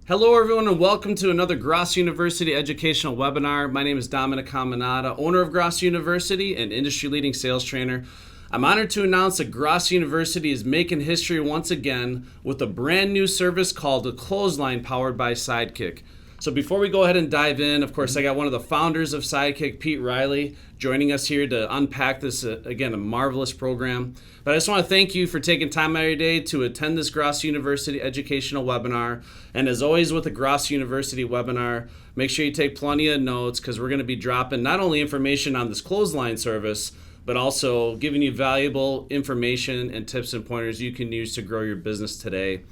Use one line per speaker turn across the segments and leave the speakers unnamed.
Hello everyone and welcome to another Grosso University educational webinar. My name is Dominic Caminata, owner of Grosso University and industry-leading sales trainer. I'm honored to announce that Grosso University is making history once again with a brand new service called the Clothesline powered by Sidekick. So before we go ahead and dive in, of course, I got one of the founders of Sidekick, Pete Riley, joining us here to unpack this, again, a marvelous program. But I just want to thank you for taking time out of your day to attend this Grosso University educational webinar. And as always with the Grosso University webinar, make sure you take plenty of notes because we're going to be dropping not only information on this clothesline service, but also giving you valuable information and tips and pointers you can use to grow your business today.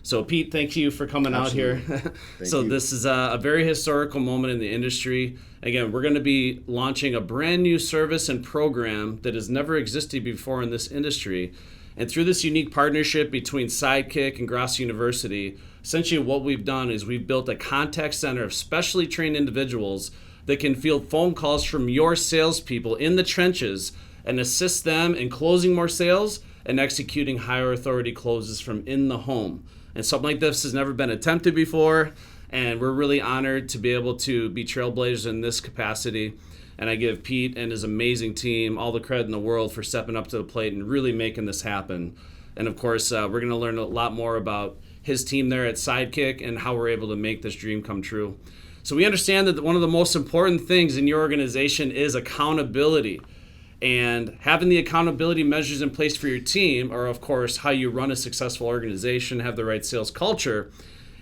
So Pete, thank you for coming
Absolutely.
out here.
You.
This is a very historical moment in the industry. Again, we're going to be launching a brand new service and program that has never existed before in this industry. And through this unique partnership between Sidekick and Grosso University, essentially what we've done is we've built a contact center of specially trained individuals that can field phone calls from your salespeople in the trenches and assist them in closing more sales and executing higher authority closes from in the home. And something like this has never been attempted before, and we're really honored to be able to be trailblazers in this capacity. And I give Pete and his amazing team all the credit in the world for stepping up to the plate and really making this happen. And of course, we're going to learn a lot more about his team there at Sidekick and how we're able to make this dream come true. So we understand that one of the most important things in your organization is accountability. And having the accountability measures in place for your team are, of course, how you run a successful organization, have the right sales culture.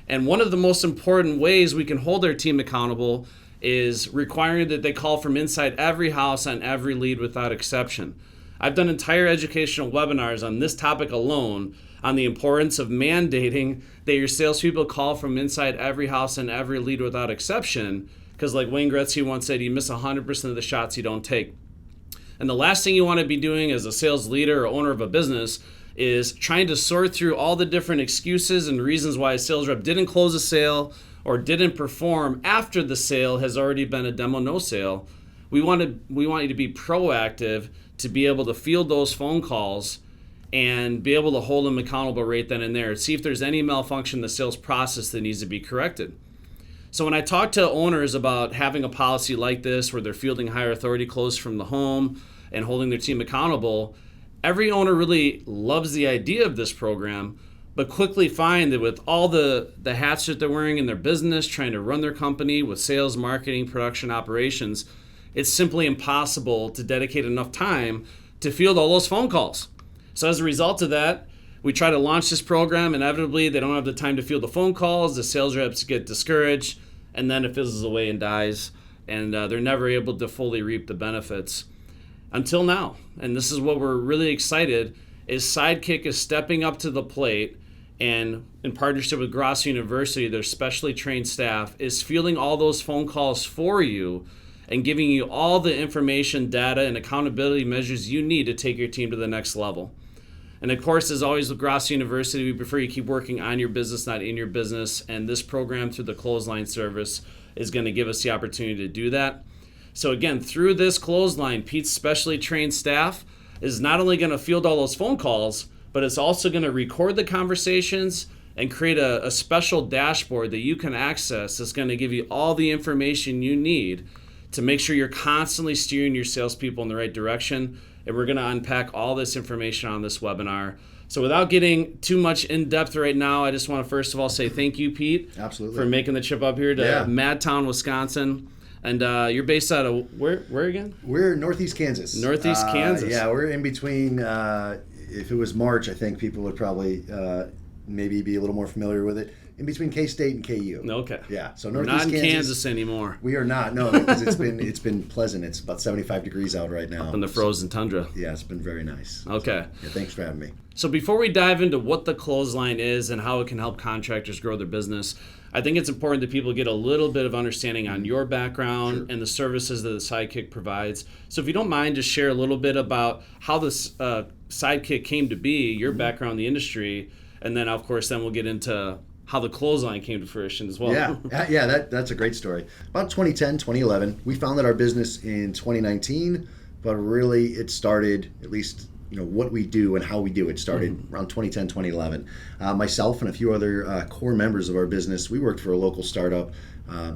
And one of the most important ways we can hold our team accountable is requiring that they call from inside every house on every lead without exception. I've done entire educational webinars on this topic alone on the importance of mandating that your salespeople call from inside every house and every lead without exception. Because like Wayne Gretzky once said, you miss 100% of the shots you don't take. And the last thing you want to be doing as a sales leader or owner of a business is trying to sort through all the different excuses and reasons why a sales rep didn't close a sale or didn't perform after the sale has already been a demo no sale. We want you to be proactive to be able to field those phone calls and be able to hold them accountable right then and there. See if there's any malfunction in the sales process that needs to be corrected. So when I talk to owners about having a policy like this where they're fielding higher authority close from the home and holding their team accountable, every owner really loves the idea of this program, but quickly find that with all the hats that they're wearing in their business, trying to run their company with sales, marketing, production, operations, it's simply impossible to dedicate enough time to field all those phone calls. So as a result of that, we try to launch this program. Inevitably, they don't have the time to field the phone calls. The sales reps get discouraged, and then it fizzles away and dies, and they're never able to fully reap the benefits until now. And this is what we're really excited is Sidekick is stepping up to the plate, and in partnership with Grosso University, their specially trained staff is fielding all those phone calls for you and giving you all the information, data, and accountability measures you need to take your team to the next level. And of course, as always with Grosso University, we prefer you keep working on your business, not in your business. And this program through the Clothesline service is going to give us the opportunity to do that. So again, through this Clothesline, Pete's specially trained staff is not only going to field all those phone calls, but it's also going to record the conversations and create a special dashboard that you can access that's going to give you all the information you need to make sure you're constantly steering your salespeople in the right direction. And we're going to unpack all this information on this webinar. So without getting too much in depth right now, I just want to first of all say thank you, Pete,
Absolutely,
for making the trip up here to Madtown, Wisconsin. And you're based out of where again?
We're Northeast Kansas.
Northeast Kansas.
Yeah, we're in between. If it was March, I think people would probably maybe be a little more familiar with it. In between K-State and KU.
Okay.
Yeah. So
We're
Northeast
not in Kansas anymore.
We are not. No, because it's been pleasant. It's about 75 degrees out right now.
Up in the frozen tundra.
Yeah, it's been very nice.
Okay.
So, thanks for having me.
So before we dive into what the Clothesline is and how it can help contractors grow their business, I think it's important that people get a little bit of understanding on your background and the services that the Sidekick provides. So if you don't mind, just share a little bit about how this Sidekick came to be, your background in the industry, and then of course then we'll get into how the Clothesline came to fruition as well.
Yeah, that's a great story. About 2010, 2011, we founded our business in 2019, but really it started, at least what we do and how we do it started around 2010, 2011. Myself and a few other core members of our business, we worked for a local startup.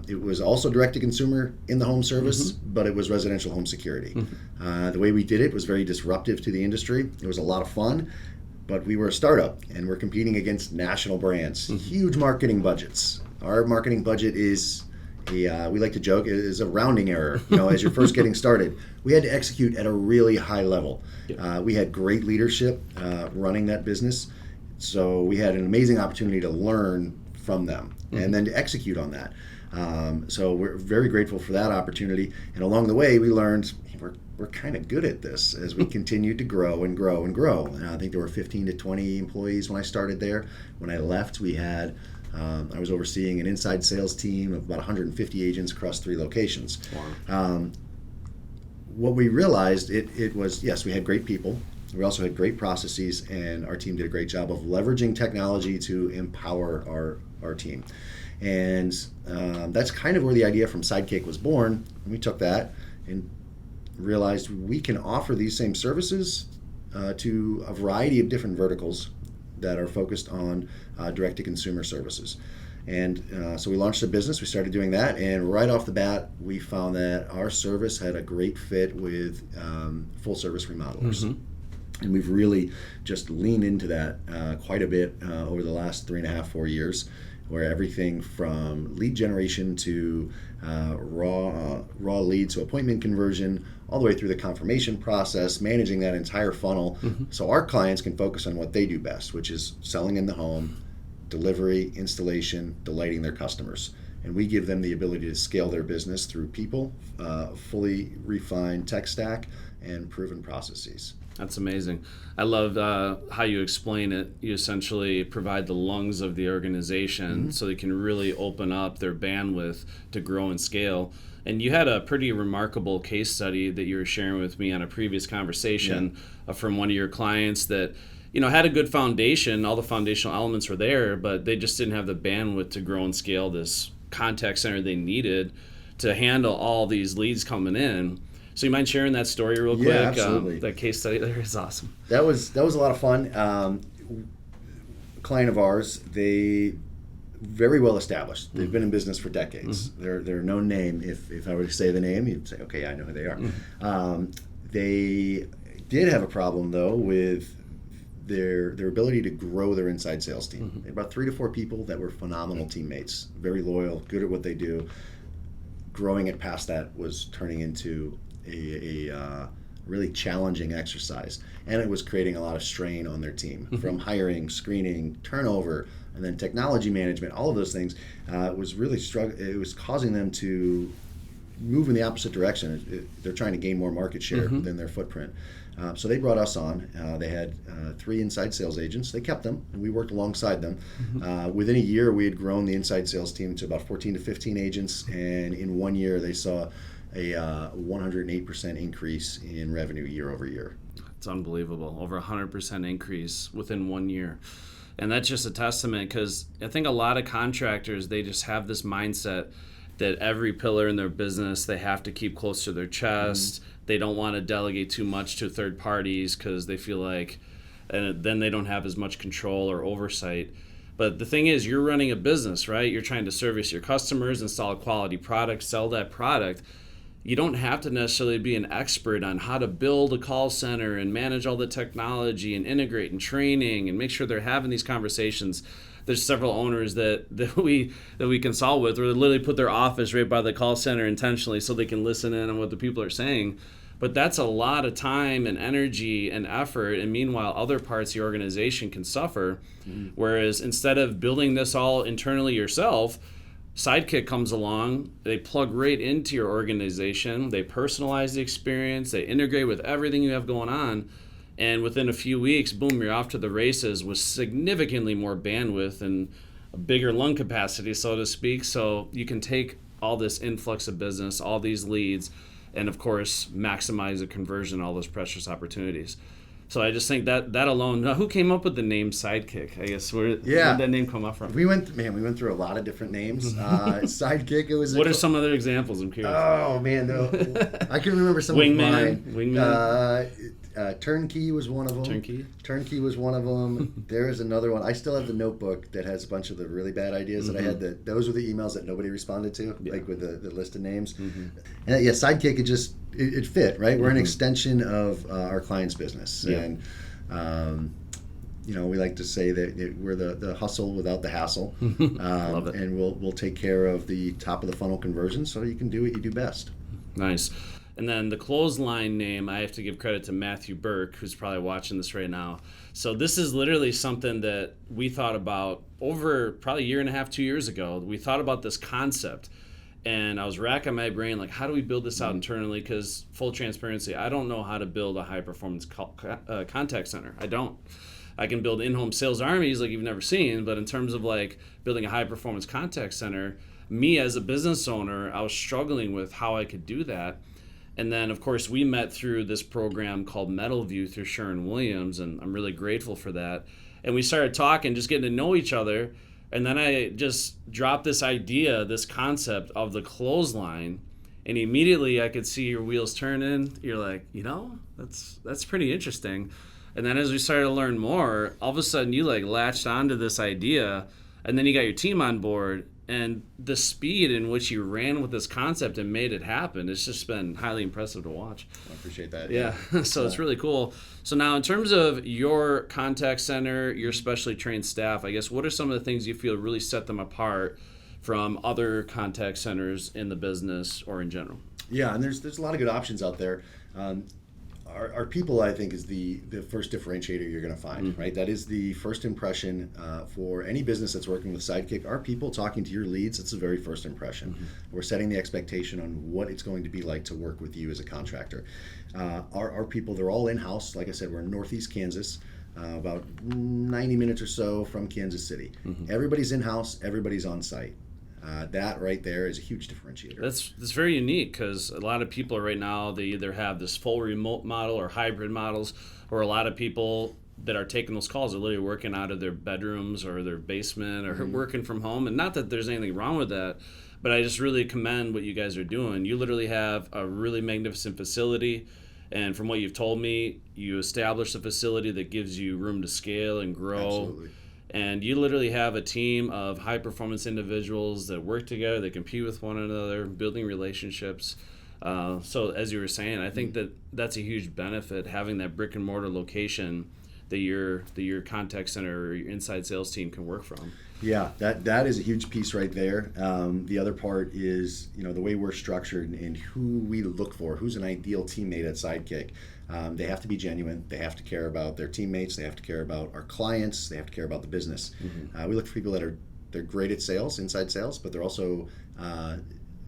It was also direct-to-consumer in the home service, but it was residential home security. The way we did it was very disruptive to the industry. It was a lot of fun, but we were a startup, and we're competing against national brands, huge marketing budgets. Our marketing budget is we like to joke, is a rounding error. As you're first getting started, we had to execute at a really high level. We had great leadership running that business, so we had an amazing opportunity to learn from them and then to execute on that. So we're very grateful for that opportunity. And along the way, we learned we're kind of good at this as we continued to grow and grow and grow. And I think there were 15 to 20 employees when I started there. When I left, we had I was overseeing an inside sales team of about 150 agents across 3 locations. Wow. What we realized, it was, yes, we had great people. We also had great processes, and our team did a great job of leveraging technology to empower our team. And that's kind of where the idea from Sidekick was born. And we took that and realized we can offer these same services to a variety of different verticals that are focused on direct-to-consumer services. And so we launched a business, we started doing that, and right off the bat, we found that our service had a great fit with full-service remodelers. And we've really just leaned into that quite a bit over the last 3.5, 4 years, where everything from lead generation to raw lead to appointment conversion, all the way through the confirmation process, managing that entire funnel, so our clients can focus on what they do best, which is selling in the home, delivery, installation, delighting their customers. And we give them the ability to scale their business through people, fully refined tech stack, and proven processes.
That's amazing. I love how you explain it. You essentially provide the lungs of the organization so they can really open up their bandwidth to grow and scale. And you had a pretty remarkable case study that you were sharing with me on a previous conversation from one of your clients that had a good foundation. All the foundational elements were there, but they just didn't have the bandwidth to grow and scale this contact center they needed to handle all these leads coming in. So you mind sharing that story real quick?
Yeah, absolutely.
That case study there is awesome.
That was a lot of fun. A client of ours, they very well established. They've been in business for decades. They're a known name. If I were to say the name, you'd say, okay, I know who they are. They did have a problem though with their ability to grow their inside sales team. They had about 3 to 4 people that were phenomenal teammates, very loyal, good at what they do. Growing it past that was turning into a really challenging exercise, and it was creating a lot of strain on their team from hiring, screening, turnover, and then technology management. All of those things was really it was causing them to move in the opposite direction. They're trying to gain more market share than their footprint. So they brought us on. They had 3 inside sales agents. They kept them, and we worked alongside them. Within a year, we had grown the inside sales team to about 14 to 15 agents, and in 1 year, they saw a 108% increase in revenue year over year.
It's unbelievable. Over 100% increase within 1 year. And that's just a testament, because I think a lot of contractors, they just have this mindset that every pillar in their business they have to keep close to their chest. They don't want to delegate too much to third parties because they feel like then they don't have as much control or oversight. But the thing is, you're running a business, right? You're trying to service your customers, install a quality product, sell that product. You don't have to necessarily be an expert on how to build a call center and manage all the technology and integrate and training and make sure they're having these conversations. There's several owners that we consult with, or they literally put their office right by the call center intentionally so they can listen in on what the people are saying. But that's a lot of time and energy and effort, and meanwhile other parts of the organization can suffer. Whereas instead of building this all internally yourself, Sidekick comes along, they plug right into your organization, they personalize the experience, they integrate with everything you have going on, and within a few weeks, boom, you're off to the races with significantly more bandwidth and a bigger lung capacity, so to speak. So you can take all this influx of business, all these leads, and of course, maximize the conversion, all those precious opportunities. So I just think that alone. Now, who came up with the name Sidekick? I guess where did that name come up from?
We went through a lot of different names. Sidekick. It was.
What are some other examples? I'm curious.
Oh man, I can remember some
Wingman.
of mine. Turnkey was one of them. Turnkey was one of them. There is another one. I still have the notebook that has a bunch of the really bad ideas that I had. Those were the emails that nobody responded to, like with the list of names. And yeah, Sidekick, it fit, right? We're an extension of our client's business. And we like to say that we're the hustle without the hassle.
Love it.
And we'll take care of the top of the funnel conversion so you can do what you do best.
Nice. And then the clothesline name, I have to give credit to Matthew Burke, who's probably watching this right now. So this is literally something that we thought about over probably a year and a half, 2 years ago. We thought about this concept. And I was racking my brain, like, how do we build this out internally? Because full transparency, I don't know how to build a high-performance contact center. I don't. I can build in-home sales armies like you've never seen, but in terms of like building a high-performance contact center, me as a business owner, I was struggling with how I could do that. And then, of course, we met through this program called Metal View through Sharon Williams, and I'm really grateful for that. And we started talking, just getting to know each other. And then I just dropped this idea, this concept of the clothesline, and immediately I could see your wheels turning. You're like, that's pretty interesting. And then as we started to learn more, all of a sudden you like latched onto this idea, and then you got your team on board. And the speed in which you ran with this concept and made it happen, it's just been highly impressive to watch.
I appreciate that.
Yeah. So it's really cool. So now in terms of your contact center, your specially trained staff, I guess, what are some of the things you feel really set them apart from other contact centers in the business or in general?
Yeah, and there's a lot of good options out there. Our people, I think, is the first differentiator you're going to find, right? That is the first impression for any business that's working with Sidekick. Our people talking to your leads, it's the very first impression. We're setting the expectation on what it's going to be like to work with you as a contractor. Our people, they're all in-house. Like I said, we're in Northeast Kansas, about 90 minutes or so from Kansas City. Everybody's in-house, everybody's on site. That right there is a huge differentiator.
That's very unique because a lot of people right now, they either have this full remote model or hybrid models, or a lot of people that are taking those calls are literally working out of their bedrooms or their basement or working from home. And not that there's anything wrong with that, but I just really commend what you guys are doing. You literally have a really magnificent facility. And from what you've told me, you established a facility that gives you room to scale and grow.
Absolutely.
And you literally have a team of high-performance individuals that work together, they compete with one another, building relationships. So as you were saying, I think that's a huge benefit, having that brick-and-mortar location that your contact center or your inside sales team can work from.
Yeah, that is a huge piece right there. The other part is, the way we're structured and who we look for, who's an ideal teammate at Sidekick. They have to be genuine. They have to care about their teammates. They have to care about our clients. They have to care about the business. We look for people that they're great at sales, inside sales, but they're also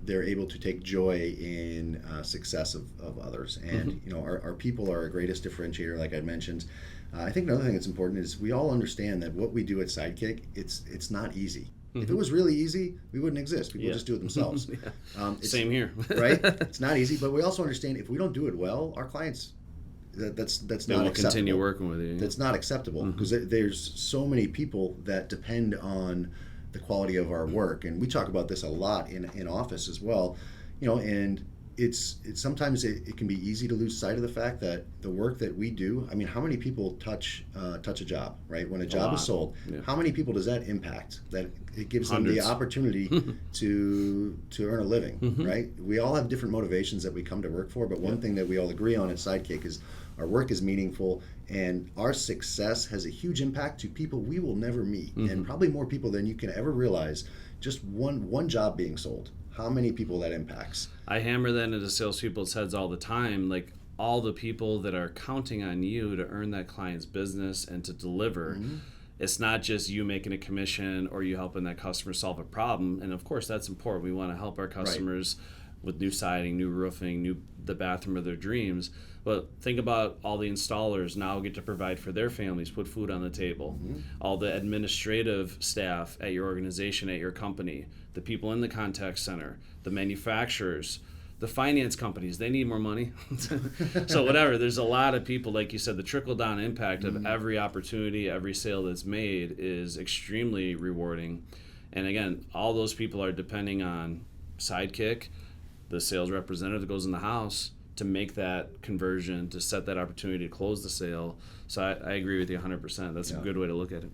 they're able to take joy in success of others. And our people are our greatest differentiator, like I mentioned. I think another thing that's important is we all understand that what we do at Sidekick, it's not easy. If it was really easy, we wouldn't exist. People would just do it themselves.
Same here.
Right? It's not easy, but we also understand if we don't do it well, our clients, that's not acceptable.
Continue working with you.
That's not acceptable because there's so many people that depend on the quality of our work, and we talk about this a lot in office as well. And it's sometimes it can be easy to lose sight of the fact that the work that we do. I mean, how many people touch a job, right? When a job is sold, how many people does that impact? That it gives
Hundreds.
them the opportunity to earn a living, right? We all have different motivations that we come to work for, but one thing that we all agree on at Sidekick is our work is meaningful, and our success has a huge impact to people we will never meet, and probably more people than you can ever realize. Just one job being sold, how many people that impacts.
I hammer that into salespeople's heads all the time, like all the people that are counting on you to earn that client's business and to deliver. It's not just you making a commission or you helping that customer solve a problem. And of course, that's important. We want to help our customers with new siding, new roofing, the bathroom of their dreams. But think about all the installers now get to provide for their families, put food on the table. All the administrative staff at your organization, at your company, the people in the contact center, the manufacturers, the finance companies, they need more money. So whatever, there's a lot of people, like you said, the trickle-down impact of every opportunity, every sale that's made is extremely rewarding. And again, all those people are depending on Sidekick, the sales representative that goes in the house, to make that conversion, to set that opportunity to close the sale. So I agree with you 100%. That's a good way to look at it.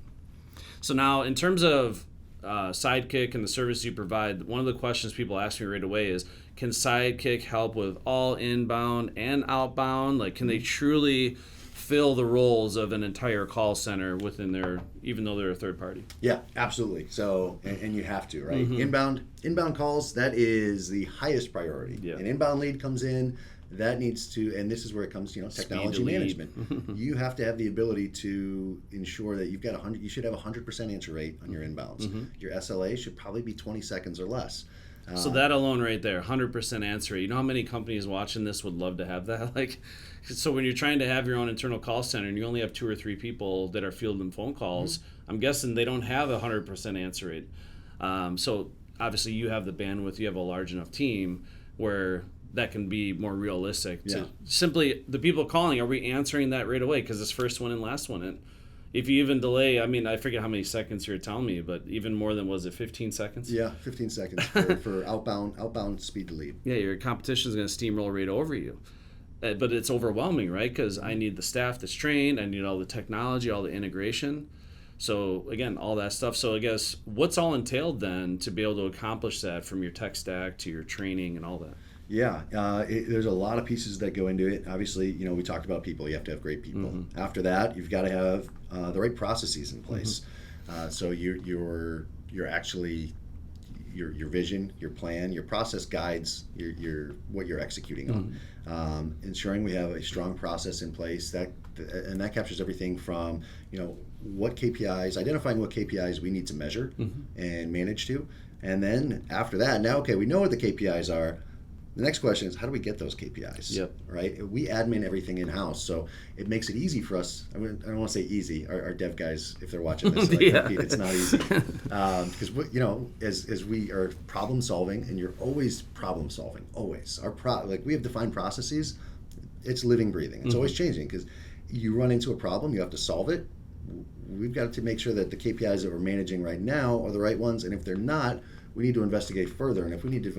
So now, in terms of Sidekick and the service you provide, one of the questions people ask me right away is, can Sidekick help with all inbound and outbound? Like, can they truly fill the roles of an entire call center within their, even though they're a third party?
Yeah, absolutely. So, and you have to, right? Inbound calls, that is the highest priority.
Yeah.
An inbound lead comes in, that needs to, and this is where it comes to, technology management. You have to have the ability to ensure that you've got you should have 100% answer rate on your inbounds. Your SLA should probably be 20 seconds or less.
So that alone right there, 100% answer rate. You know how many companies watching this would love to have that? Like, so when you're trying to have your own internal call center and you only have 2 or 3 people that are fielding phone calls, I'm guessing they don't have a 100% answer rate. So obviously you have the bandwidth, you have a large enough team where that can be more realistic. To simply, the people calling, are we answering that right away? Because it's first one in, last one in. If you even delay, I mean, I forget how many seconds you're telling me, but even more than, was it 15 seconds?
Yeah, 15 seconds for outbound speed to lead.
Yeah, your competition is going to steamroll right over you. But it's overwhelming, right? Because I need the staff that's trained, I need all the technology, all the integration. So again, all that stuff. So I guess what's all entailed then to be able to accomplish that, from your tech stack to your training and all that?
Yeah, there's a lot of pieces that go into it. Obviously, we talked about people. You have to have great people. After that, you've got to have the right processes in place. So you're actually your vision, your plan, your process guides your what you're executing on. Ensuring we have a strong process in place that captures everything from what KPIs, identifying what KPIs we need to measure and manage to, and then after that, now we know what the KPIs are. The next question is, how do we get those KPIs?
Yep.
Right? We admin everything in-house, so it makes it easy for us. I don't want to say easy. Our dev guys, if they're watching this, it's not easy. Because as we are problem solving, and you're always problem solving, always. We have defined processes. It's living, breathing. It's always changing, because you run into a problem, you have to solve it. We've got to make sure that the KPIs that we're managing right now are the right ones, and if they're not, we need to investigate further. And if we need to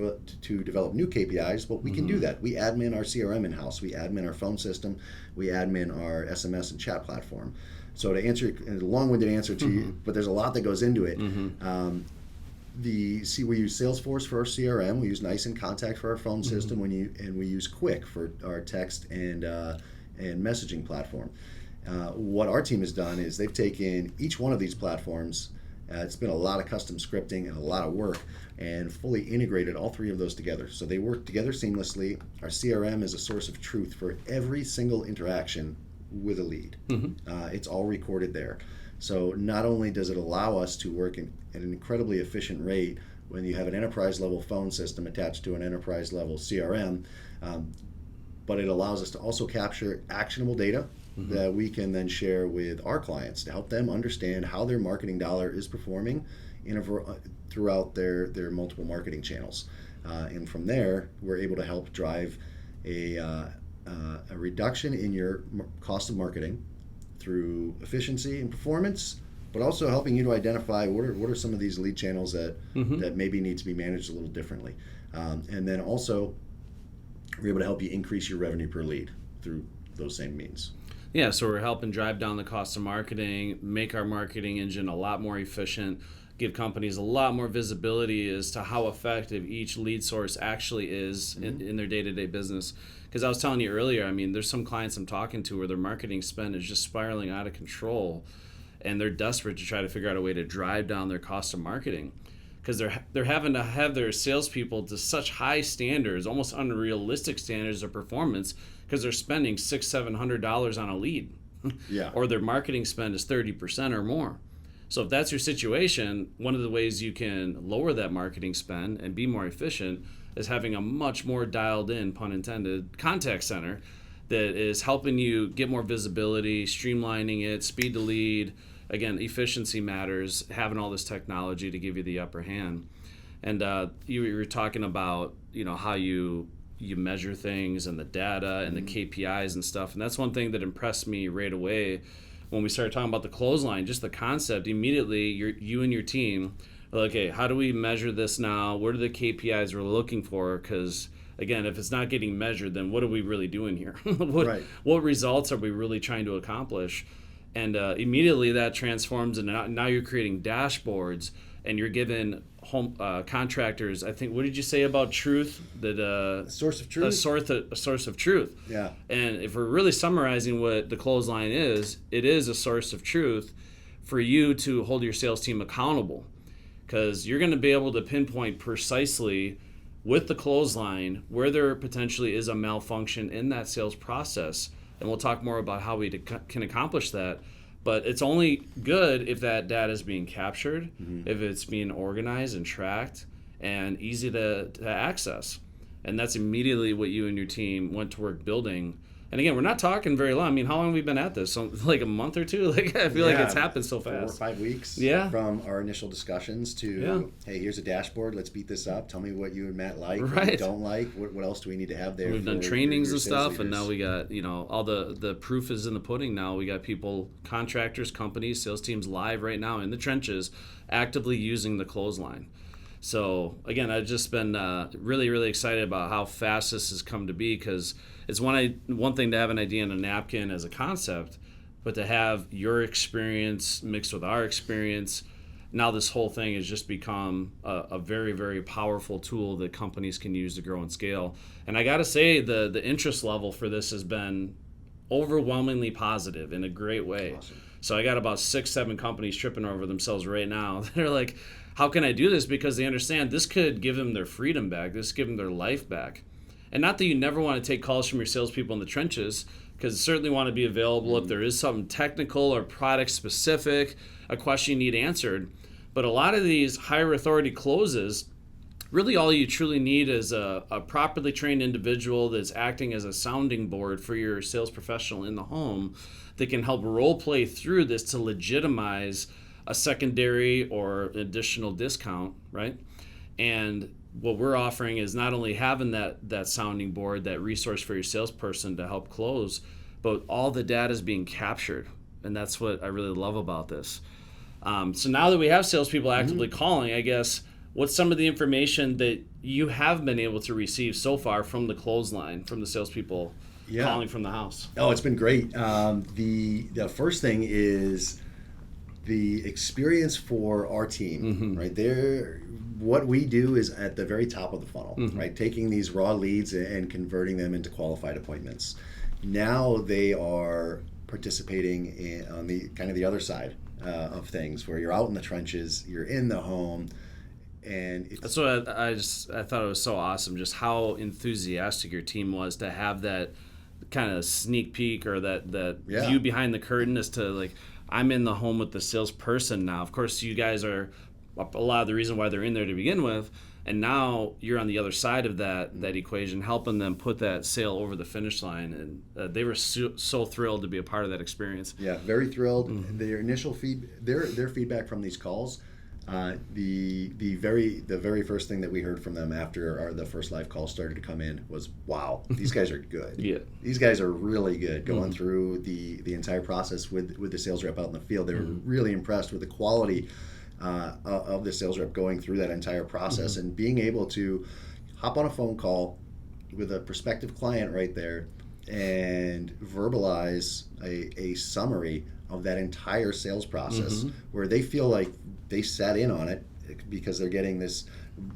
develop new KPIs, well, we can do that. We admin our CRM in-house. We admin our phone system. We admin our SMS and chat platform. So to answer, a long-winded answer to you, but there's a lot that goes into it. We use Salesforce for our CRM. We use Nice and Contact for our phone system. And we use Quick for our text and messaging platform. What our team has done is they've taken each one of these platforms. It's been a lot of custom scripting and a lot of work, and fully integrated all 3 of those together. So they work together seamlessly. Our CRM is a source of truth for every single interaction with a lead. It's all recorded there. So not only does it allow us to work at an incredibly efficient rate when you have an enterprise level phone system attached to an enterprise level CRM, but it allows us to also capture actionable data that we can then share with our clients to help them understand how their marketing dollar is performing throughout their multiple marketing channels. And from there, we're able to help drive a reduction in your cost of marketing through efficiency and performance, but also helping you to identify what are some of these lead channels that maybe need to be managed a little differently. And then also, we're able to help you increase your revenue per lead through those same means.
Yeah, so we're helping drive down the cost of marketing, make our marketing engine a lot more efficient, give companies a lot more visibility as to how effective each lead source actually is in their day-to-day business. Because I was telling you earlier, I mean, there's some clients I'm talking to where their marketing spend is just spiraling out of control, and they're desperate to try to figure out a way to drive down their cost of marketing. Because they're having to have their salespeople to such high standards, almost unrealistic standards of performance, because they're spending $600-$700 on a lead, or their marketing spend is 30% or more. So if that's your situation, one of the ways you can lower that marketing spend and be more efficient is having a much more dialed in, pun intended, contact center that is helping you get more visibility, streamlining it, speed to lead. Again, efficiency matters, having all this technology to give you the upper hand. And you were talking about, how you measure things and the data and the KPIs and stuff. And that's one thing that impressed me right away when we started talking about the clothesline, just the concept. Immediately, you and your team are like, hey, how do we measure this now? What are the KPIs we're looking for? Because again, if it's not getting measured, then what are we really doing here? what,
Right.
what results are we really trying to accomplish? And immediately that transforms, and now you're creating dashboards, and you're giving home contractors, I think, what did you say about truth? That
Source of truth.
A source of truth.
Yeah.
And if we're really summarizing what the clothesline is, it is a source of truth for you to hold your sales team accountable, because you're going to be able to pinpoint precisely with the clothesline where there potentially is a malfunction in that sales process. And we'll talk more about how we can accomplish that. But it's only good if that data is being captured, if it's being organized and tracked and easy to access. And that's immediately what you and your team went to work building. And again, we're not talking very long. I mean, how long have we been at this? So, like a month or two? Like, I feel like it's happened so fast.
4 or 5 weeks.
Yeah.
From our initial discussions to, hey, here's a dashboard. Let's beat this up. Tell me what you and Matt like, what you don't like. What else do we need to have there?
We've done trainings and stuff, and now we got, all the proof is in the pudding now. We got people, contractors, companies, sales teams live right now in the trenches actively using the clothesline. So, again, I've just been really, really excited about how fast this has come to be, because it's one thing to have an idea on a napkin as a concept, but to have your experience mixed with our experience, now this whole thing has just become a very, very powerful tool that companies can use to grow and scale. And I got to say, the interest level for this has been overwhelmingly positive in a great way.
Awesome.
So I got about 6-7 companies tripping over themselves right now. They're like, how can I do this? Because they understand this could give them their freedom back. This could give them their life back. And not that you never want to take calls from your salespeople in the trenches, because you certainly want to be available if there is something technical or product specific, a question you need answered. But a lot of these higher authority closes, really all you truly need is a properly trained individual that's acting as a sounding board for your sales professional in the home that can help role play through this to legitimize a secondary or additional discount, right? And what we're offering is not only having that sounding board, that resource for your salesperson to help close, but all the data is being captured. And that's what I really love about this. So now that we have salespeople actively calling, I guess, what's some of the information that you have been able to receive so far from the clothesline, from the salespeople calling from the house?
Oh, it's been great. The first thing is the experience for our team, right there. What we do is at the very top of the funnel, right? Taking these raw leads and converting them into qualified appointments. Now they are participating on the kind of the other side of things, where you're out in the trenches, you're in the home, and
that's what I thought it was so awesome, just how enthusiastic your team was to have that kind of sneak peek or that view behind the curtain as to, like, I'm in the home with the salesperson now. Of course, you guys are a lot of the reason why they're in there to begin with, and now you're on the other side of that equation, helping them put that sale over the finish line, and they were so thrilled to be a part of that experience.
Yeah, very thrilled. Their initial their feedback from these calls, the very first thing that we heard from them after the first live call started to come in was, wow, these guys are good.
Yeah,
these guys are really good. Going through the entire process with the sales rep out in the field, they were really impressed with the quality of the sales rep going through that entire process and being able to hop on a phone call with a prospective client right there and verbalize a summary of that entire sales process, where they feel like they sat in on it because they're getting this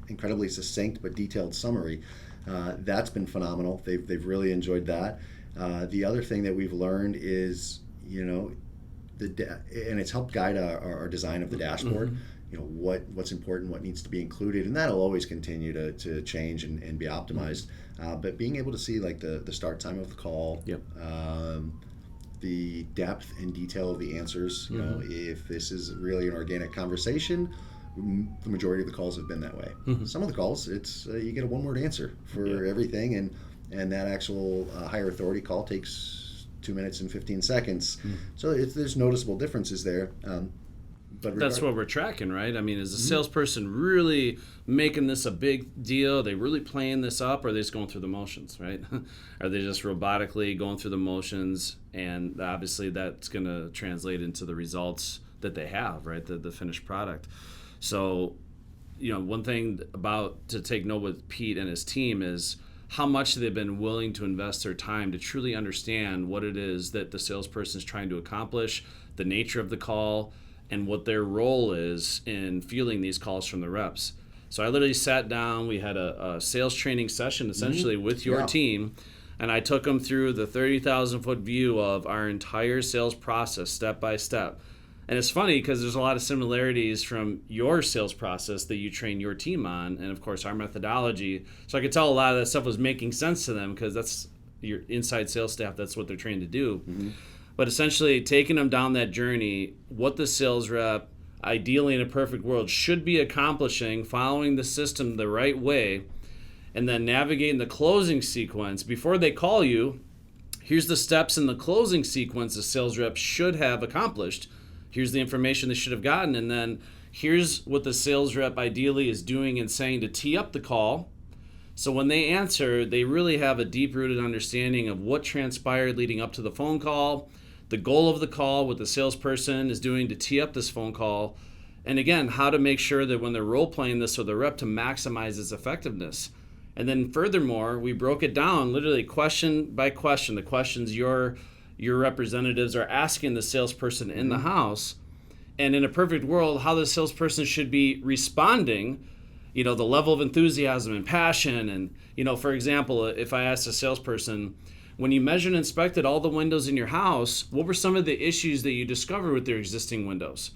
incredibly succinct but detailed summary. That's been phenomenal. They've really enjoyed that. The other thing that we've learned is, and it's helped guide our design of the dashboard. What's important, what needs to be included, and that'll always continue to change and be optimized. But being able to see, like, the start time of the call, the depth and detail of the answers. If this is really an organic conversation, the majority of the calls have been that way. Some of the calls, it's you get a one-word answer for everything, and that actual higher authority call takes 2 minutes and 15 seconds. So there's noticeable differences there. But
that's what we're tracking, right? I mean, is the salesperson really making this a big deal? Are they really playing this up, or are they just going through the motions, right? Are they just robotically going through the motions? And obviously that's going to translate into the results that they have, right? The finished product. So, one thing to take note with Pete and his team is how much they've been willing to invest their time to truly understand what it is that the salesperson is trying to accomplish, the nature of the call, and what their role is in fielding these calls from the reps. So I literally sat down, we had a sales training session essentially with your team, and I took them through the 30,000 foot view of our entire sales process step by step. And it's funny because there's a lot of similarities from your sales process that you train your team on, and of course our methodology. So I could tell a lot of that stuff was making sense to them because that's your inside sales staff, that's what they're trained to do. But essentially taking them down that journey, what the sales rep, ideally in a perfect world, should be accomplishing, following the system the right way, and then navigating the closing sequence. Before they call you, here's the steps in the closing sequence the sales rep should have accomplished. Here's the information they should have gotten, and then here's what the sales rep ideally is doing and saying to tee up the call. So when they answer, they really have a deep-rooted understanding of what transpired leading up to the phone call, the goal of the call, what the salesperson is doing to tee up this phone call, and again, how to make sure that when they're role-playing this with the rep to maximize its effectiveness. And then furthermore, we broke it down literally question by question, the questions your representatives are asking the salesperson in the house, and in a perfect world, how the salesperson should be responding, the level of enthusiasm and passion. And, for example, if I asked a salesperson, when you measured and inspected all the windows in your house, what were some of the issues that you discovered with their existing windows?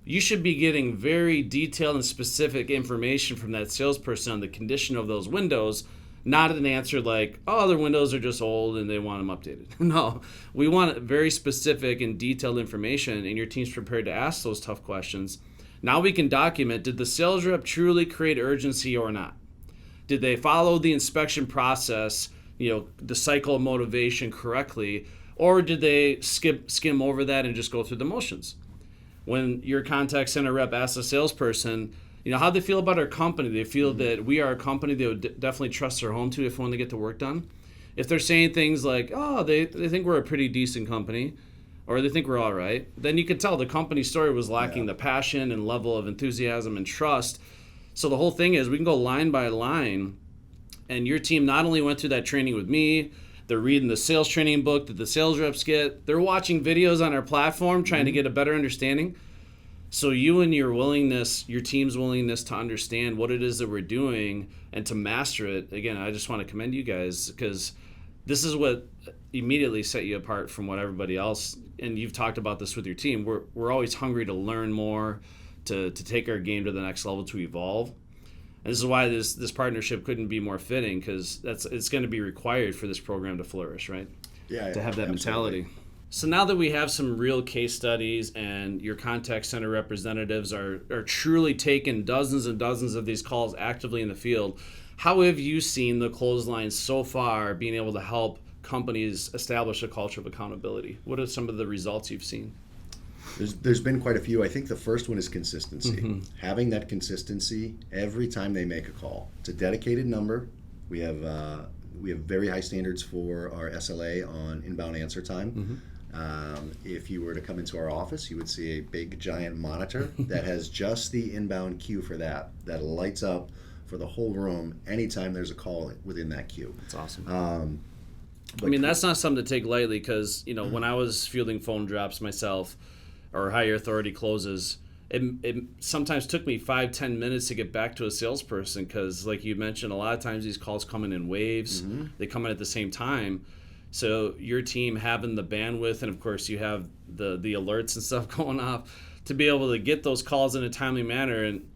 You should be getting very detailed and specific information from that salesperson on the condition of those windows, not an answer like, oh, their windows are just old and they want them updated. No, we want very specific and detailed information, and your team's prepared to ask those tough questions. Now we can document, did the sales rep truly create urgency or not? Did they follow the inspection process, the cycle of motivation correctly, or did they skim over that and just go through the motions? When your contact center rep asks a salesperson, how they feel about our company, they feel that we are a company they would definitely trust their home to if when they get the work done. If they're saying things like, oh, they think we're a pretty decent company, or they think we're all right, then you can tell the company story was lacking the passion and level of enthusiasm and trust. So the whole thing is we can go line by line, and your team not only went through that training with me, they're reading the sales training book that the sales reps get, they're watching videos on our platform trying to get a better understanding. So you and your team's willingness to understand what it is that we're doing and to master it, again, I just want to commend you guys, because this is what immediately set you apart from what everybody else, and you've talked about this with your team, we're always hungry to learn more, to take our game to the next level, to evolve. And this is why this partnership couldn't be more fitting, because it's going to be required for this program to flourish, right?
Yeah,
to have that
absolutely.
mentality. So now that we have some real case studies and your contact center representatives are truly taking dozens and dozens of these calls actively in the field, how have you seen the clothesline so far being able to help companies establish a culture of accountability? What are some of the results you've seen?
There's been quite a few. I think the first one is consistency. Having that consistency every time they make a call. It's a dedicated number. We have very high standards for our SLA on inbound answer time. If you were to come into our office, you would see a big giant monitor that has just the inbound queue for that lights up for the whole room anytime there's a call within that queue.
That's awesome. That's not something to take lightly, because when I was fielding phone drops myself or higher authority closes, it sometimes took me 5-10 minutes to get back to a salesperson, because like you mentioned, a lot of times these calls come in waves. They come in at the same time. So your team having the bandwidth, and of course you have the alerts and stuff going off, to be able to get those calls in a timely manner. And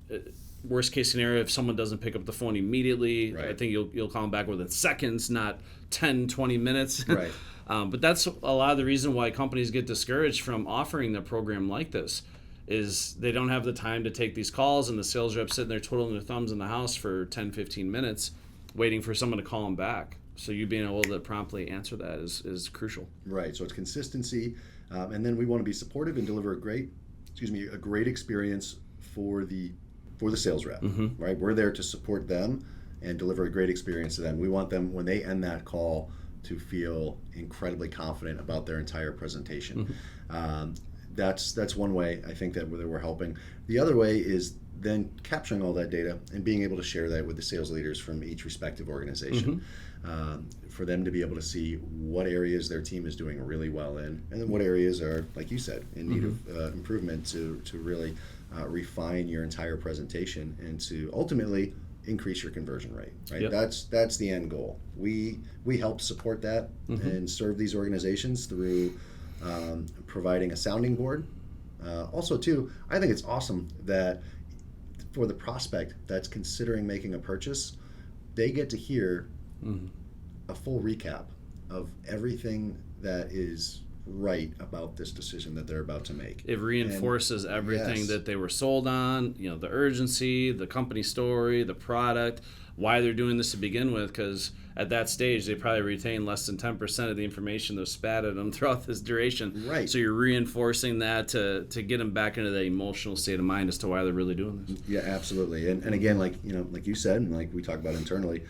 worst case scenario, if someone doesn't pick up the phone immediately, right, I think you'll call them back within seconds, not 10-20 minutes.
Right.
But that's a lot of the reason why companies get discouraged from offering a program like this, is they don't have the time to take these calls, and the sales rep sitting there twiddling their thumbs in the house for 10-15 minutes waiting for someone to call them back. So you being able to promptly answer that is crucial.
Right. So it's consistency, and then we want to be supportive and deliver a great experience for the sales rep. Right. We're there to support them and deliver a great experience to them. We want them, when they end that call, to feel incredibly confident about their entire presentation. That's one way I think that we're helping. The other way is then capturing all that data and being able to share that with the sales leaders from each respective organization, for them to be able to see what areas their team is doing really well in, and then what areas are, like you said, in need of improvement, to really refine your entire presentation and to ultimately increase your conversion rate. Right,
Yep.
That's the end goal. We help support that and serve these organizations through providing a sounding board. Also, too, I think it's awesome that for the prospect that's considering making a purchase, they get to hear a full recap of everything that is right about this decision that they're about to make.
It reinforces everything that they were sold on, the urgency, the company story, the product, why they're doing this to begin with, because at that stage they probably retain less than 10% of the information that was spat at them throughout this duration.
Right.
So you're reinforcing that to get them back into that emotional state of mind as to why they're really doing this.
Yeah, absolutely. And again, like you said, and like we talk about internally,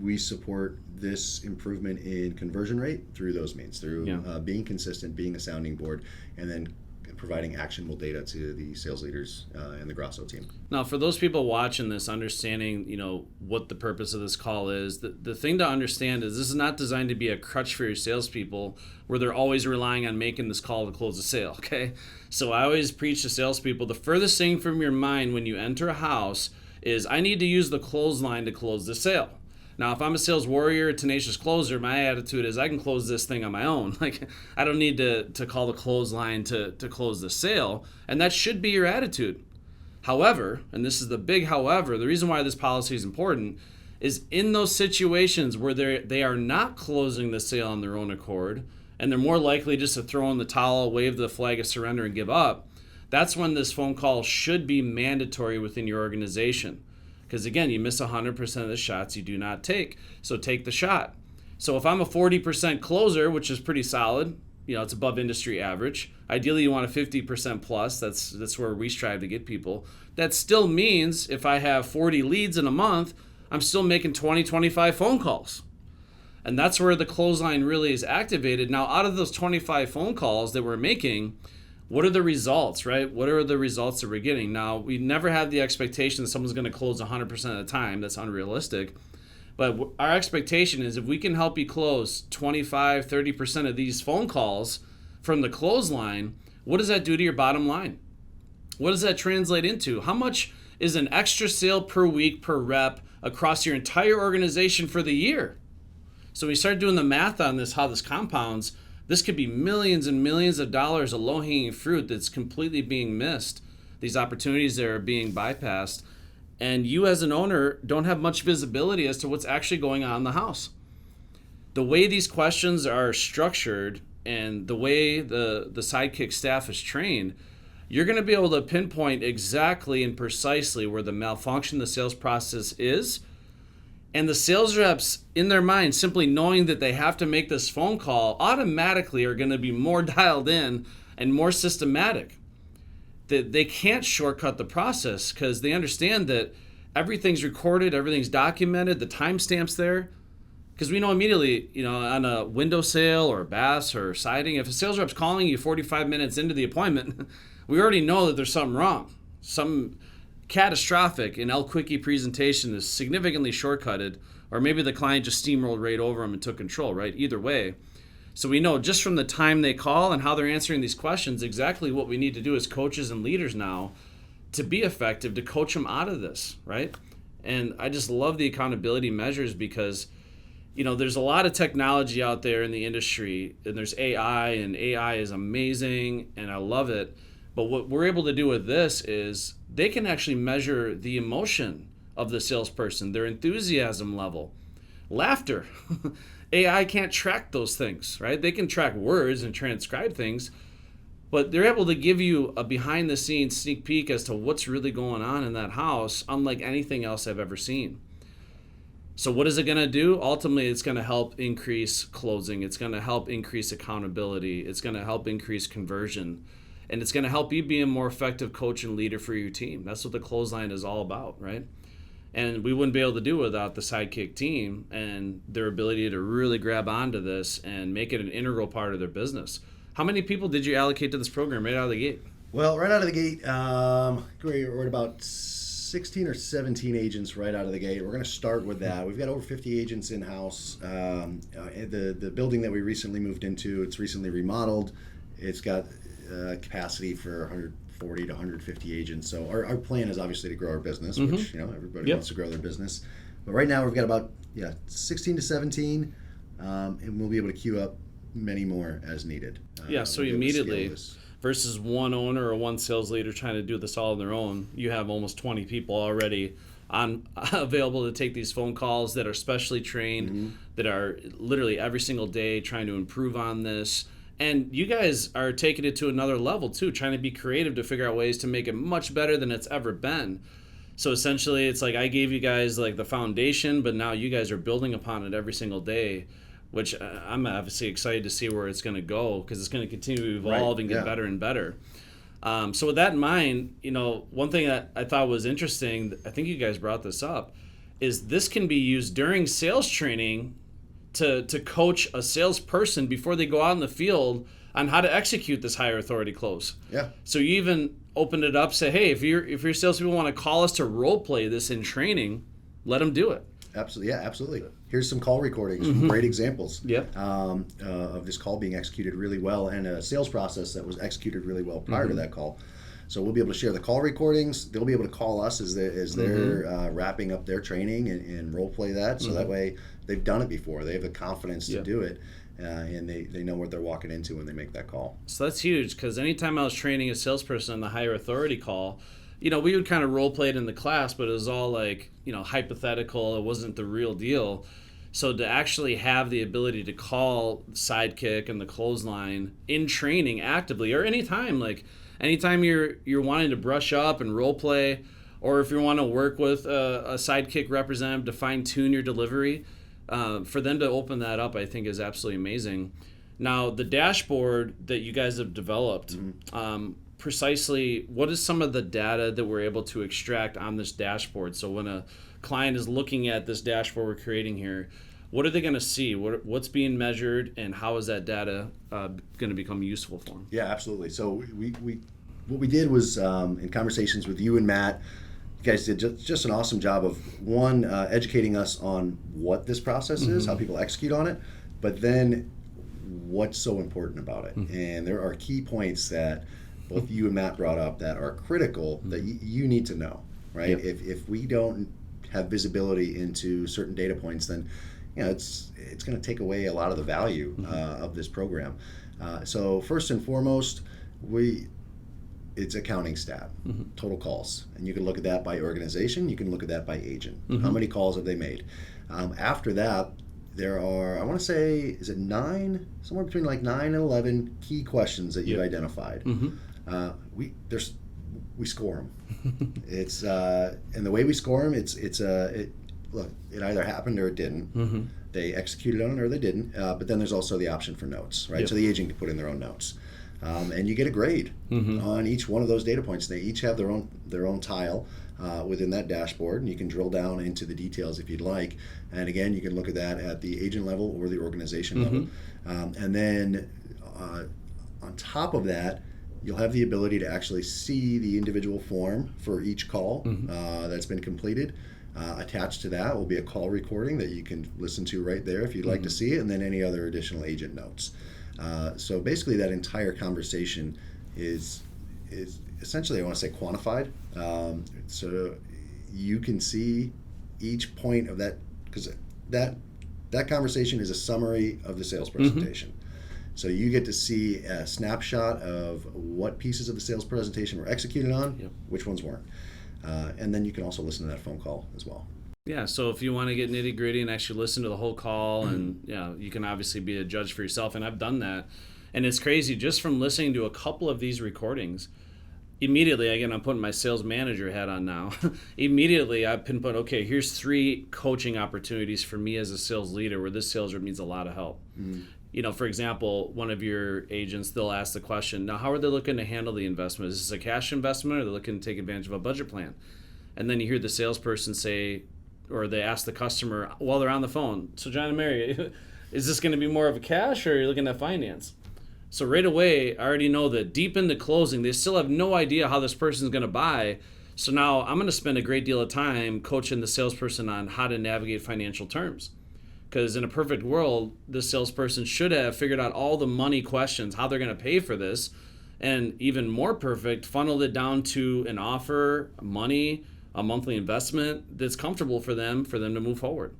we support this improvement in conversion rate through those means, through being consistent, being a sounding board, and then providing actionable data to the sales leaders and the Grosso team.
Now, for those people watching this, understanding, what the purpose of this call is, the thing to understand is this is not designed to be a crutch for your salespeople where they're always relying on making this call to close a sale, okay? So I always preach to salespeople, the furthest thing from your mind when you enter a house is, I need to use the clothesline to close the sale. Now, if I'm a sales warrior, a tenacious closer, my attitude is I can close this thing on my own. Like, I don't need to call the clothesline to close the sale, and that should be your attitude. However, and this is the big however, the reason why this policy is important is in those situations where they are not closing the sale on their own accord, and they're more likely just to throw in the towel, wave the flag of surrender, and give up, that's when this phone call should be mandatory within your organization. Because again, you miss 100% of the shots you do not take. So take the shot. So if I'm a 40% closer, which is pretty solid, it's above industry average. Ideally, you want a 50% plus. That's where we strive to get people. That still means if I have 40 leads in a month, I'm still making 20, 25 phone calls. And that's where the clothesline really is activated. Now, out of those 25 phone calls that we're making, what are the results, right? What are the results that we're getting? Now, we never have the expectation that someone's going to close 100% of the time. That's unrealistic. But our expectation is if we can help you close 25, 30% of these phone calls from the clothesline, what does that do to your bottom line? What does that translate into? How much is an extra sale per week per rep across your entire organization for the year? So we start doing the math on this, how this compounds. This could be millions and millions of dollars of low-hanging fruit that's completely being missed. These opportunities that are being bypassed. And you as an owner don't have much visibility as to what's actually going on in the house. The way these questions are structured and the way the Sidekick staff is trained, you're going to be able to pinpoint exactly and precisely where the malfunction in the sales process is. And the sales reps, in their mind, simply knowing that they have to make this phone call, automatically are going to be more dialed in and more systematic. That they can't shortcut the process because they understand that everything's recorded, everything's documented, the timestamp's there. Because we know immediately, on a window sale or a bass or siding, if a sales rep's calling you 45 minutes into the appointment, we already know that there's something wrong. Some catastrophic in El Quickie presentation is significantly shortcutted, or maybe the client just steamrolled right over them and took control, right? Either way. So we know just from the time they call and how they're answering these questions exactly what we need to do as coaches and leaders now to be effective, to coach them out of this, right? And I just love the accountability measures because, there's a lot of technology out there in the industry, and there's AI, and AI is amazing, and I love it. But what we're able to do with this is they can actually measure the emotion of the salesperson, their enthusiasm level, laughter. AI can't track those things, right? They can track words and transcribe things, but they're able to give you a behind-the-scenes sneak peek as to what's really going on in that house, unlike anything else I've ever seen. So what is it going to do? Ultimately, it's going to help increase closing. It's going to help increase accountability. It's going to help increase conversion. And it's going to help you be a more effective coach and leader for your team. That's what the clothesline is all about, right? And we wouldn't be able to do it without the Sidekick team and their ability to really grab onto this and make it an integral part of their business. How many people did you allocate to this program right out of the gate?
Well, right out of the gate, we're at about 16 or 17 agents right out of the gate. We're going to start with that. We've got over 50 agents in-house. The building that we recently moved into, it's recently remodeled. It's got capacity for 140 to 150 agents. So our plan is obviously to grow our business, which everybody wants to grow their business. But right now we've got about 16 to 17, and we'll be able to queue up many more as needed.
So immediately, versus one owner or one sales leader trying to do this all on their own, you have almost 20 people already available to take these phone calls that are specially trained, that are literally every single day trying to improve on this. And you guys are taking it to another level too, trying to be creative to figure out ways to make it much better than it's ever been. So essentially, it's like I gave you guys like the foundation, but now you guys are building upon it every single day, which I'm obviously excited to see where it's going to go, because it's going to continue to evolve and get better and better. So with that in mind, one thing that I thought was interesting, I think you guys brought this up, is this can be used during sales training to coach a salesperson before they go out in the field on how to execute this higher authority close.
Yeah.
So you even opened it up, say, hey, if your salespeople want to call us to role play this in training, let them do it.
Absolutely, yeah, absolutely. Here's some call recordings, great examples
Yep.
Of this call being executed really well, and a sales process that was executed really well prior to that call. So we'll be able to share the call recordings. They'll be able to call us as they're wrapping up their training and role play that. So that way they've done it before. They have the confidence to do it, and they know what they're walking into when they make that call.
So that's huge, because anytime I was training a salesperson on the higher authority call, we would kind of role play it in the class, but it was all like, hypothetical. It wasn't the real deal. So to actually have the ability to call Sidekick and the clothesline in training actively, or anytime you're wanting to brush up and role play, or if you want to work with a Sidekick representative to fine tune your delivery, for them to open that up, I think is absolutely amazing. Now, the dashboard that you guys have developed, precisely what is some of the data that we're able to extract on this dashboard? So when a client is looking at this dashboard we're creating here, what are they going to see? What's being measured, and how is that data going to become useful for them?
Yeah, absolutely. So what we did was, in conversations with you and Matt, you guys did just an awesome job of, one, educating us on what this process is, how people execute on it, but then what's so important about it. And there are key points that both you and Matt brought up that are critical that you need to know, right? Yep. If we don't have visibility into certain data points, then it's going to take away a lot of the value of this program. So first and foremost, it's accounting stat, total calls, and you can look at that by organization. You can look at that by agent. How many calls have they made? After that, there are, I want to say, is it 9? Somewhere between 9 and 11 key questions that you've identified. We score them. It's and the way we score them, it either happened or it didn't. They executed on it or they didn't. But then there's also the option for notes, right? Yep. So the agent can put in their own notes, and you get a grade on each one of those data points. They each have their own tile within that dashboard, and you can drill down into the details if you'd like. And again, you can look at that at the agent level or the organization level, and then on top of that, you'll have the ability to actually see the individual form for each call that's been completed. Attached to that will be a call recording that you can listen to right there if you'd like to see it, and then any other additional agent notes. So basically that entire conversation is essentially, I want to say, quantified. So you can see each point of that, because that conversation is a summary of the sales presentation. So you get to see a snapshot of what pieces of the sales presentation were executed on, which ones weren't. And then you can also listen to that phone call as well.
Yeah, so if you want to get nitty gritty and actually listen to the whole call, and you can obviously be a judge for yourself, and I've done that. And it's crazy, just from listening to a couple of these recordings, immediately, again, I'm putting my sales manager hat on now, immediately I pinpoint, okay, here's 3 coaching opportunities for me as a sales leader where this sales rep needs a lot of help. For example, one of your agents, they'll ask the question, now how are they looking to handle the investment? Is this a cash investment, or are they looking to take advantage of a budget plan? And then you hear the salesperson say, or they ask the customer while they're on the phone, so John and Mary, is this going to be more of a cash, or are you looking at finance? So right away, I already know that deep into closing, they still have no idea how this person's going to buy. So now I'm going to spend a great deal of time coaching the salesperson on how to navigate financial terms. Because in a perfect world, the salesperson should have figured out all the money questions, how they're going to pay for this, and even more perfect, funneled it down to an offer, money, a monthly investment that's comfortable for them to move forward.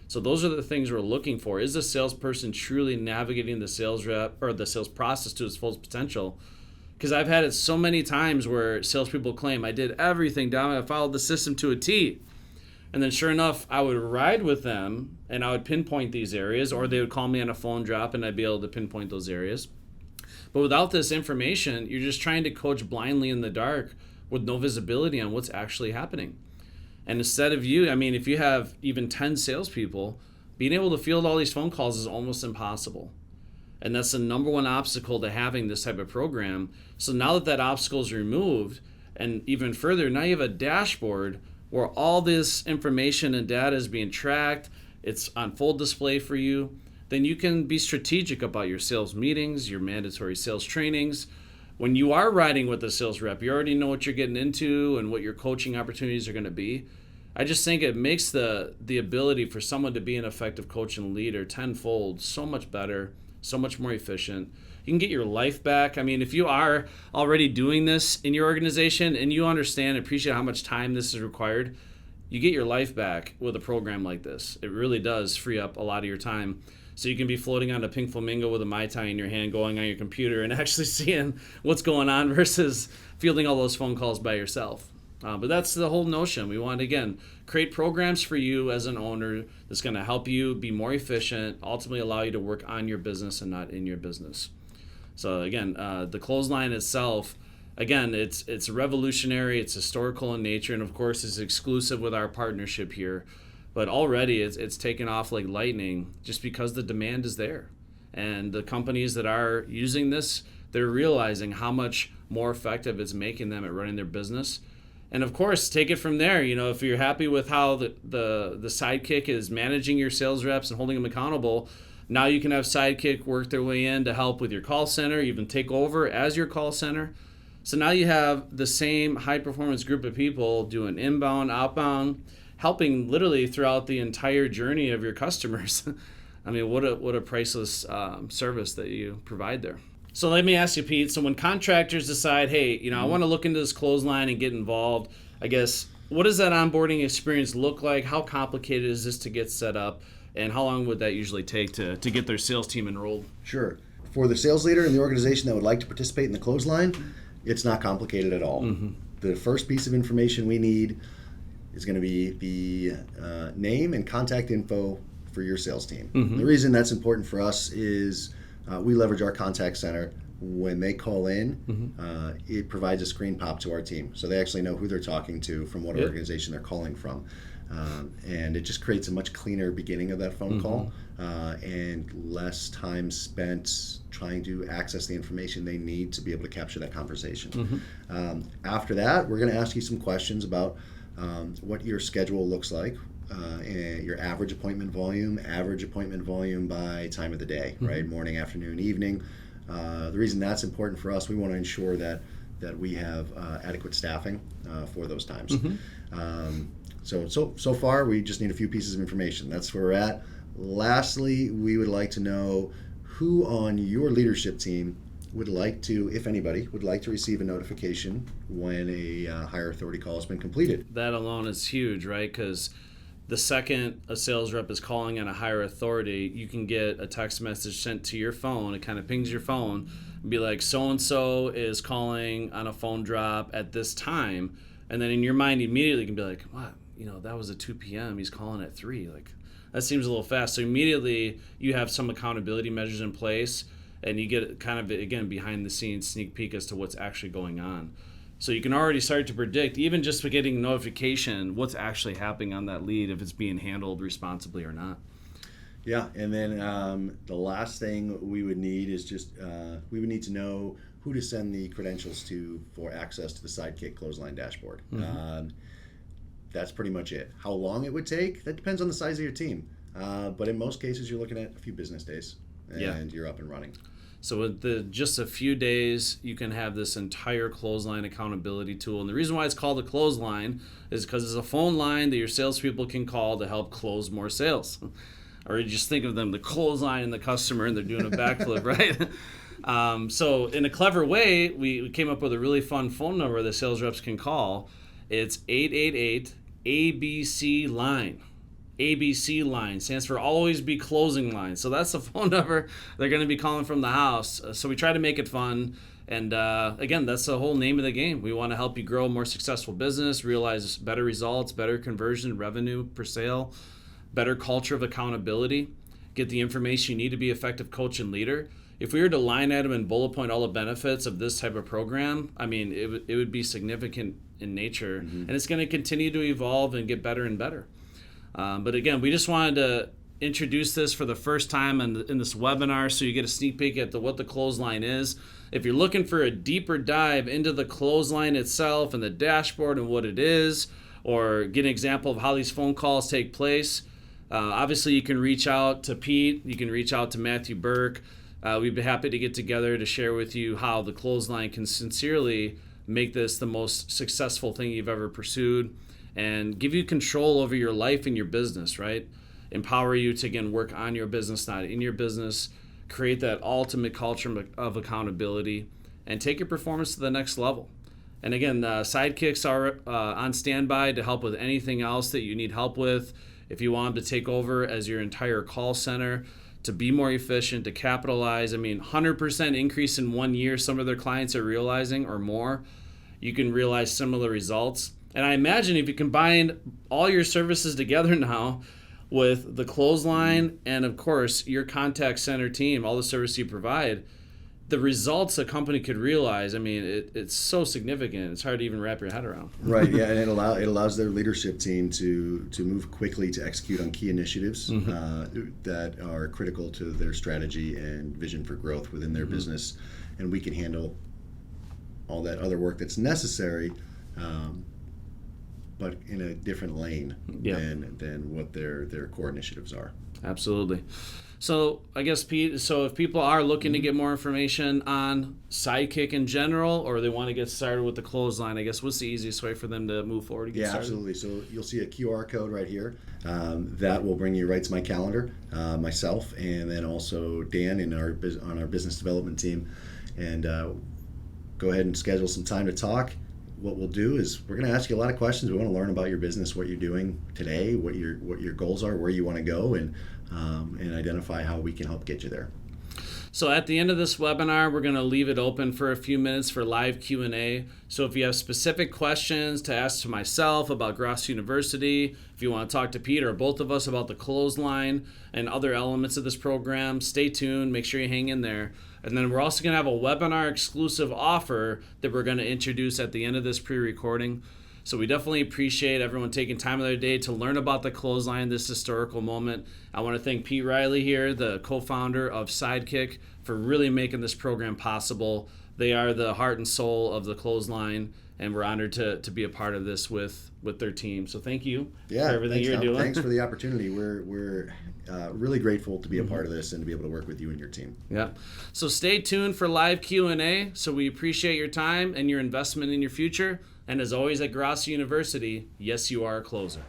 So those are the things we're looking for. Is the salesperson truly navigating the sales rep or the sales process to its full potential? Because I've had it so many times where salespeople claim I did everything down, I followed the system to a T. And then sure enough, I would ride with them and I would pinpoint these areas, or they would call me on a phone drop and I'd be able to pinpoint those areas. But without this information, you're just trying to coach blindly in the dark with no visibility on what's actually happening. And instead of if you have even 10 salespeople, being able to field all these phone calls is almost impossible. And that's the number one obstacle to having this type of program. So now that obstacle is removed, and even further, now you have a dashboard where all this information and data is being tracked, it's on full display for you, then you can be strategic about your sales meetings, your mandatory sales trainings. When you are riding with a sales rep, you already know what you're getting into and what your coaching opportunities are going to be. I just think it makes the ability for someone to be an effective coach and leader tenfold so much better, so much more efficient. You can get your life back. If you are already doing this in your organization and you understand and appreciate how much time this is required, you get your life back with a program like this. It really does free up a lot of your time. So you can be floating on a pink flamingo with a Mai Tai in your hand, going on your computer and actually seeing what's going on versus fielding all those phone calls by yourself. But that's the whole notion. We want to, again, create programs for you as an owner that's going to help you be more efficient, ultimately allow you to work on your business and not in your business. So again, the clothesline itself, again, it's revolutionary, it's historical in nature, and of course it's exclusive with our partnership here. But already it's taken off like lightning just because the demand is there. And the companies that are using this, they're realizing how much more effective it's making them at running their business. And of course, take it from there. If you're happy with how the Sidekick is managing your sales reps and holding them accountable, now you can have Sidekick work their way in to help with your call center, even take over as your call center. So now you have the same high-performance group of people doing inbound, outbound, helping literally throughout the entire journey of your customers. What a priceless service that you provide there. So let me ask you, Pete, so when contractors decide, hey, I want to look into this clothesline and get involved, I guess, what does that onboarding experience look like? How complicated is this to get set up? And how long would that usually take to get their sales team enrolled?
Sure. For the sales leader in the organization that would like to participate in the clothesline, it's not complicated at all. Mm-hmm. The first piece of information we need is going to be the name and contact info for your sales team. Mm-hmm. The reason that's important for us is we leverage our contact center. When they call in, mm-hmm. It provides a screen pop to our team. So they actually know who they're talking to, from what organization they're calling from. And it just creates a much cleaner beginning of that phone mm-hmm. call and less time spent trying to access the information they need to be able to capture that conversation. Mm-hmm. After that, we're going to ask you some questions about what your schedule looks like, and your average appointment volume by time of the day, mm-hmm. right? Morning, afternoon, evening. The reason that's important for us, we want to ensure that we have adequate staffing for those times. Mm-hmm. So far, we just need a few pieces of information. That's where we're at. Lastly, we would like to know who on your leadership team would like to, if anybody, would like to receive a notification when a higher authority call has been completed.
That alone is huge, right? Because the second a sales rep is calling on a higher authority, you can get a text message sent to your phone. It kind of pings your phone and be like, so-and-so is calling on a phone drop at this time. And then in your mind, immediately you can be like, what? That was at 2 p.m. He's calling at 3. Like, that seems a little fast. So immediately you have some accountability measures in place, and you get kind of, again, behind the scenes sneak peek as to what's actually going on. So you can already start to predict, even just for getting notification, what's actually happening on that lead, if it's being handled responsibly or not.
Yeah, and then the last thing we would need is just, we would need to know who to send the credentials to for access to the Sidekick clothesline dashboard. Mm-hmm. That's pretty much it. How long it would take, that depends on the size of your team. But in most cases, you're looking at a few business days, and you're up and running.
So with just a few days, you can have this entire clothesline accountability tool. And the reason why it's called a clothesline is because it's a phone line that your salespeople can call to help close more sales. Or you just think of them, the clothesline and the customer, and they're doing a backflip, right? So in a clever way, we came up with a really fun phone number that sales reps can call. It's 888-ABC-LINE. ABC line stands for Always Be Closing Line. So that's the phone number they're going to be calling from the house. So we try to make it fun. And again, that's the whole name of the game. We want to help you grow a more successful business, realize better results, better conversion, revenue per sale, better culture of accountability, get the information you need to be an effective coach and leader. If we were to line item and bullet point all the benefits of this type of program, I mean, it would be significant in nature. And it's going to continue to evolve and get better and better. But again, we just wanted to introduce this for the first time in this webinar so you get a sneak peek at what the clothesline is. If you're looking for a deeper dive into the clothesline itself and the dashboard and what it is, or get an example of how these phone calls take place, obviously you can reach out to Pete, you can reach out to Matthew Burke. We'd be happy to get together to share with you how the clothesline can sincerely make this the most successful thing you've ever pursued, and give you control over your life and your business, right? Empower you to, again, work on your business, not in your business, create that ultimate culture of accountability, and take your performance to the next level. And again, Sidekicks are on standby to help with anything else that you need help with. If you want them to take over as your entire call center, to be more efficient, to capitalize, 100% increase in 1 year, some of their clients are realizing, or more, you can realize similar results. And I imagine if you combine all your services together now with the clothesline and, of course, your contact center team, all the service you provide, the results a company could realize, it's so significant. It's hard to even wrap your head around.
Right, yeah, and it allows their leadership team to move quickly to execute on key initiatives that are critical to their strategy and vision for growth within their business. And we can handle all that other work that's necessary, but in a different lane than what their core initiatives are.
Absolutely. So I guess, Pete, if people are looking to get more information on Sidekick in general, or they want to get started with the clothesline, I guess what's the easiest way for them to move forward and get started?
Absolutely. So you'll see a QR code right here that will bring you right to my calendar, myself, and then also Dan on our business development team. And go ahead and schedule some time to talk. What we'll do is we're going to ask you a lot of questions. We want to learn about your business, what you're doing today, what your goals are, where you want to go, and identify how we can help get you there.
So at the end of this webinar, we're going to leave it open for a few minutes for live Q&A. So if you have specific questions to ask to myself about Grosso University, if you want to talk to Pete or both of us about the clothesline and other elements of this program, stay tuned. Make sure you hang in there. And then we're also going to have a webinar exclusive offer that we're going to introduce at the end of this pre-recording. So we definitely appreciate everyone taking time of their day to learn about the clothesline, this historical moment. I want to thank Pete Riley here, the co-founder of Sidekick, for really making this program possible. They are the heart and soul of the clothesline, and we're honored to be a part of this with their team. So thank you for everything you're doing.
Thanks for the opportunity. We're really grateful to be a part of this and to be able to work with you and your team.
Yeah. So stay tuned for live Q&A. So we appreciate your time and your investment in your future. And as always at Grosso University, yes, you are a closer.